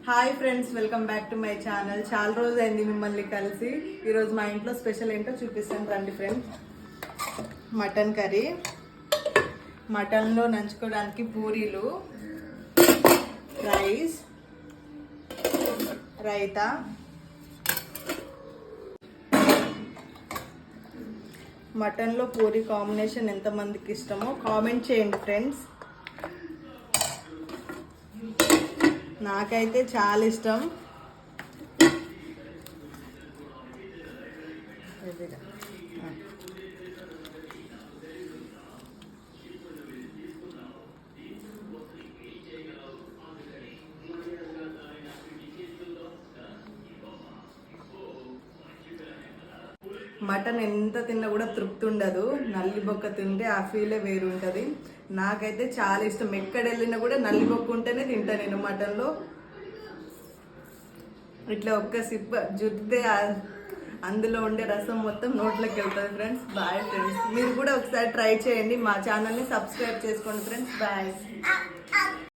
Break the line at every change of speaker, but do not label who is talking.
Hi friends, welcome back to my channel. చాలా రోజు అయింది మిమ్మల్ని కలిసి. ఈరోజు మా ఇంట్లో స్పెషల్ ఏంటో చూపిస్తాను రండి ఫ్రెండ్స్. మటన్ కర్రీ, మటన్లో నంచుకోవడానికి పూరీలు, రైస్, రైతా, మటన్లో పూరీ కాంబినేషన్ ఎంతమందికి ఇష్టమో కామెంట్ చేయండి ఫ్రెండ్స్. నాకైతే చాలా ఇష్టం. మటన్ ఎంత తిన్నా కూడా తృప్తి ఉండదు. నల్లి బొక్క తింటే ఆ ఫీలే వేరు ఉంటుంది. నాకైతే చాలా ఇష్టం. ఎక్కడ వెళ్ళినా కూడా నల్లి బొక్క ఉంటేనే తింటా నేను. మటన్లో ఇట్లా ఒక్క సిప్ జుద్దే అందులో ఉండే రసం మొత్తం నోట్లోకి వెళ్తుంది ఫ్రెండ్స్. బాయ్ ఫ్రెండ్స్, మీరు కూడా ఒకసారి ట్రై చేయండి. మా ఛానల్ని సబ్స్క్రైబ్ చేసుకోండి ఫ్రెండ్స్. బాయ్.